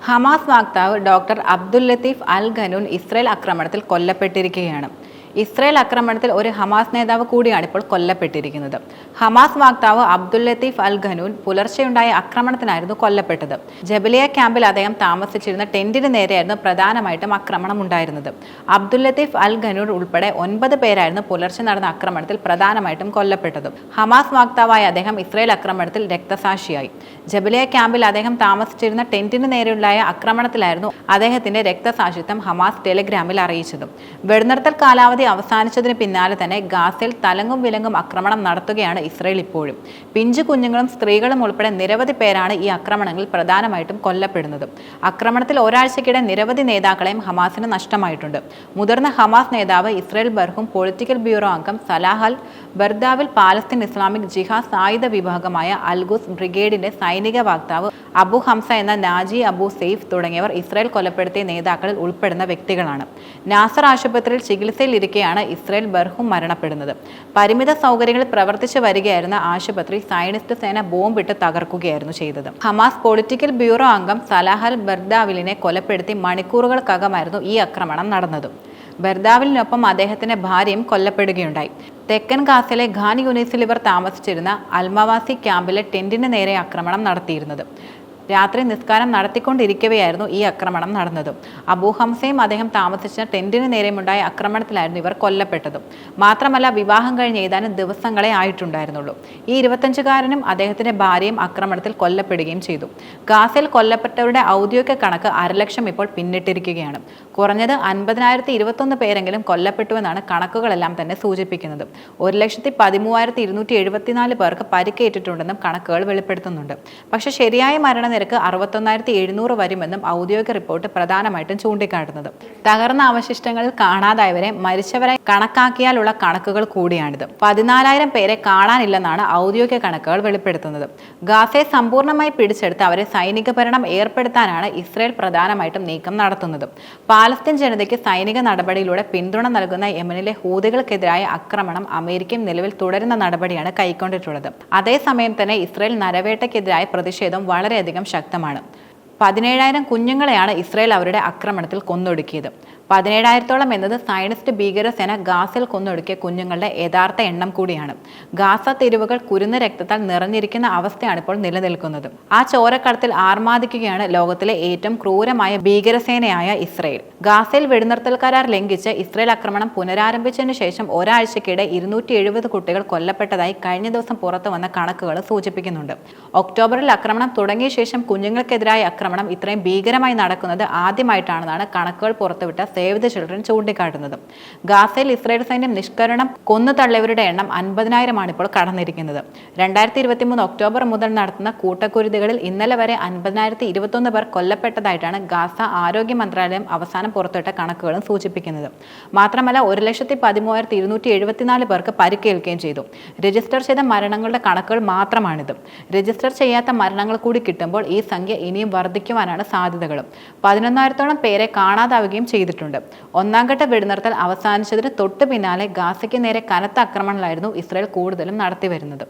Hamas വക്താവ് doctor Abdul Latheef അൽ ഖനൂൻ Israel ആക്രമണത്തിൽ കൊല്ലപ്പെട്ടിരിക്കുകയാണ്. Israel ആക്രമണത്തിൽ ഒരു ഹമാസ് നേതാവ് കൂടിയാണ് ഇപ്പോൾ കൊല്ലപ്പെട്ടിരിക്കുന്നത്. ഹമാസ് വക്താവ് അബ്ദുൽ ലത്തീഫ് അൽ ഖനൂൻ പുലർച്ചെയുണ്ടായ ആക്രമണത്തിനായിരുന്നു കൊല്ലപ്പെട്ടത്. ജബലിയ ക്യാമ്പിൽ അദ്ദേഹം താമസിച്ചിരുന്ന ടെന്റിന് നേരെയായിരുന്നു പ്രധാനമായിട്ടും ആക്രമണം ഉണ്ടായിരുന്നത്. അബ്ദുൽ ലത്തീഫ് അൽ ഖനൂൻ ഉൾപ്പെടെ 9 പേരായിരുന്നു പുലർച്ചെ നടന്ന ആക്രമണത്തിൽ പ്രധാനമായിട്ടും കൊല്ലപ്പെട്ടത്. ഹമാസ് വക്താവായ അദ്ദേഹം ഇസ്രായേൽ ആക്രമണത്തിൽ രക്തസാക്ഷിയായി. ജബലിയ ക്യാമ്പിൽ അദ്ദേഹം താമസിച്ചിരുന്ന ടെന്റിന് നേരെയുണ്ടായ ആക്രമണത്തിലായിരുന്നു അദ്ദേഹത്തിന്റെ രക്തസാക്ഷിത്വം ഹമാസ് ടെലിഗ്രാമിൽ അറിയിച്ചത്. വെടിനിർത്തൽ കാലാവധി അവസാനിച്ചതിന് പിന്നാലെ തന്നെ ഗാസയിൽ തലങ്ങും വിലങ്ങും ആക്രമണം നടത്തുകയാണ് ഇസ്രായേൽ ഇപ്പോഴും. പിഞ്ചു കുഞ്ഞുങ്ങളും സ്ത്രീകളും ഉൾപ്പെടെ നിരവധി പേരാണ് ഈ ആക്രമണങ്ങളിൽ പ്രധാനമായിട്ടും കൊല്ലപ്പെടുന്നത്. ആക്രമണത്തിൽ ഒരാഴ്ചക്കിടെ നിരവധി നേതാക്കളെയും ഹമാസിന് നഷ്ടമായിട്ടുണ്ട്. മുതിർന്ന ഹമാസ് നേതാവ് ഇസ്രായേൽ ബർഹൂം, പൊളിറ്റിക്കൽ ബ്യൂറോ അംഗം സലാഹ് അൽ ബർദാവിൽ, പാലസ്തീൻ ഇസ്ലാമിക് ജിഹാദ് സായുധ വിഭാഗമായ അൽഗുസ് ബ്രിഗേഡിന്റെ സൈനിക വക്താവ് അബു ഹംസ എന്ന നാജി അബു സെയ്ഫ് തുടങ്ങിയവർ ഇസ്രായേൽ കൊലപ്പെടുത്തിയ നേതാക്കളിൽ ഉൾപ്പെടുന്ന വ്യക്തികളാണ്. നാസർ ആശുപത്രിയിൽ ചികിത്സയിലിരിക്കെയാണ് ഇസ്രായേൽ ബർഹൂം മരണപ്പെടുന്നത്. പരിമിത സൗകര്യങ്ങളിൽ പ്രവർത്തിച്ചു വരികയായിരുന്ന ആശുപത്രി സയനിസ്റ്റ് സേന ബോംബിട്ട് തകർക്കുകയായിരുന്നു ചെയ്തത്. ഹമാസ് പൊളിറ്റിക്കൽ ബ്യൂറോ അംഗം സലാഹ് അൽ ബർദാവിലിനെ കൊലപ്പെടുത്തി മണിക്കൂറുകൾക്കകമായിരുന്നു ഈ ആക്രമണം നടന്നത്. ബർദാവിലിനൊപ്പം അദ്ദേഹത്തിന്റെ ഭാര്യയും കൊല്ലപ്പെടുകയുണ്ടായി. തെക്കൻ ഗാസയിലെ ഖാൻ യൂനിസിൽ ഇവർ താമസിച്ചിരുന്ന അൽമവാസി ക്യാമ്പിലെ ടെന്റിന് നേരെ ആക്രമണം നടത്തിയിരുന്നത്. രാത്രി നിസ്കാരം നടത്തിക്കൊണ്ടിരിക്കവെയായിരുന്നു ഈ ആക്രമണം നടന്നത്. അബൂ ഹംസയും അദ്ദേഹം താമസിച്ച ടെന്റിന് നേരെയുണ്ടായ ആക്രമണത്തിലായിരുന്നു ഇവർ കൊല്ലപ്പെട്ടത്. മാത്രമല്ല, വിവാഹം കഴിഞ്ഞ് ഏതാനും ദിവസങ്ങളെ ആയിട്ടുണ്ടായിരുന്നുള്ളൂ. ഈ 25-കാരനും അദ്ദേഹത്തിന്റെ ഭാര്യയും ആക്രമണത്തിൽ കൊല്ലപ്പെടുകയും ചെയ്തു. ഗാസയിൽ കൊല്ലപ്പെട്ടവരുടെ ഔദ്യോഗിക കണക്ക് 1,00,000 ഇപ്പോൾ പിന്നിട്ടിരിക്കുകയാണ്. കുറഞ്ഞത് 50,021 പേരെങ്കിലും കൊല്ലപ്പെട്ടുവെന്നാണ് കണക്കുകളെല്ലാം തന്നെ സൂചിപ്പിക്കുന്നത്. 1,13,274 പേർക്ക് പരിക്കേറ്റിട്ടുണ്ടെന്നും കണക്കുകൾ വെളിപ്പെടുത്തുന്നുണ്ട്. പക്ഷേ ശരിയായ മരണനിരക്ക് 61,700 വരുമെന്നും ഔദ്യോഗിക റിപ്പോർട്ട് പ്രധാനമായിട്ടും ചൂണ്ടിക്കാട്ടുന്നത്. തകർന്ന അവശിഷ്ടങ്ങളിൽ കാണാതായവരെ മരിച്ചവരായി കണക്കാക്കിയാലുള്ള കണക്കുകൾ കൂടിയാണിത്. 14,000 പേരെ കാണാനില്ലെന്നാണ് ഔദ്യോഗിക കണക്കുകൾ വെളിപ്പെടുത്തുന്നത്. ഗാസയെ സമ്പൂർണ്ണമായി പിടിച്ചെടുത്ത് അവരെ സൈനിക ഭരണം ഏർപ്പെടുത്താനാണ് ഇസ്രായേൽ പ്രധാനമായിട്ടും നീക്കം നടത്തുന്നത്. പാലസ്തീൻ ജനതയ്ക്ക് സൈനിക നടപടിയിലൂടെ പിന്തുണ നൽകുന്ന യമനിലെ ഹൂതികൾക്കെതിരായ ആക്രമണം അമേരിക്കയും നിലവിൽ തുടരുന്ന നടപടിയാണ് കൈക്കൊണ്ടിട്ടുള്ളത്. അതേസമയം തന്നെ ഇസ്രായേൽ നരവേട്ടയ്ക്കെതിരായ പ്രതിഷേധം വളരെയധികം ശക്തമാണ്. 17,000 കുഞ്ഞുങ്ങളെയാണ് ഇസ്രായേൽ അവരുടെ ആക്രമണത്തിൽ കൊന്നൊടുക്കിയത്. 17,000-ഓളം എന്നത് സയനിസ്റ്റ് ഭീകരസേന ഗാസയിൽ കൊന്നൊടുക്കിയ കുഞ്ഞുങ്ങളുടെ യഥാർത്ഥ എണ്ണം കൂടിയാണ്. ഗാസ തെരുവുകൾ കുരുന്ന രക്തത്താൽ നിറഞ്ഞിരിക്കുന്ന അവസ്ഥയാണ് ഇപ്പോൾ നിലനിൽക്കുന്നത്. ആ ചോരക്കടത്തിൽ ആർമാദിക്കുകയാണ് ലോകത്തിലെ ഏറ്റവും ക്രൂരമായ ഭീകരസേനയായ ഇസ്രായേൽ. ഗാസയിൽ വെടിനിർത്തൽ കരാർ ലംഘിച്ച് ഇസ്രായേൽ ആക്രമണം പുനരാരംഭിച്ചതിനു ശേഷം ഒരാഴ്ചക്കിടെ 270 കുട്ടികൾ കൊല്ലപ്പെട്ടതായി കഴിഞ്ഞ ദിവസം പുറത്തു വന്ന കണക്കുകൾ സൂചിപ്പിക്കുന്നുണ്ട്. ഒക്ടോബറിൽ ആക്രമണം തുടങ്ങിയ ശേഷം കുഞ്ഞുങ്ങൾക്കെതിരായ ആക്രമണം ഇത്രയും ഭീകരമായി നടക്കുന്നത് ആദ്യമായിട്ടാണെന്നാണ് കണക്കുകൾ പുറത്തുവിട്ട സേവ് ദ ചിൽഡ്രൻ ചൂണ്ടിക്കാട്ടുന്നത്. ഗാസയിൽ ഇസ്രായേൽ സൈന്യം നിഷ്കരണം കൊന്നു തള്ളിയവരുടെ എണ്ണം 50,000 ഇപ്പോൾ കടന്നിരിക്കുന്നത്. 2023 ഒക്ടോബർ മുതൽ നടത്തുന്ന കൂട്ടക്കുരുതികളിൽ ഇന്നലെ വരെ 50,021 പേർ കൊല്ലപ്പെട്ടതായിട്ടാണ് ഗാസ ആരോഗ്യ മന്ത്രാലയം അവസാനം പുറത്തുവിട്ട കണക്കുകളും സൂചിപ്പിക്കുന്നത്. മാത്രമല്ല, 1,13,274 പേർക്ക് പരിക്കേൽക്കുകയും ചെയ്തു. രജിസ്റ്റർ ചെയ്ത മരണങ്ങളുടെ കണക്കുകൾ മാത്രമാണിത്. രജിസ്റ്റർ ചെയ്യാത്ത മരണങ്ങൾ കൂടി കിട്ടുമ്പോൾ ഈ സംഖ്യ ഇനിയും വർദ്ധിക്കുവാനാണ് സാധ്യതകളും. 11,000-ഓളം പേരെ കാണാതാവുകയും ചെയ്തിട്ടുണ്ട്. ഒന്നാംഘട്ട വെടിനിർത്തൽ അവസാനിച്ചതിന് തൊട്ടു പിന്നാലെ ഗാസയ്ക്ക് നേരെ കനത്ത ആക്രമണങ്ങളായിരുന്നു ഇസ്രായേൽ കൂടുതലും നടത്തിവരുന്നത്.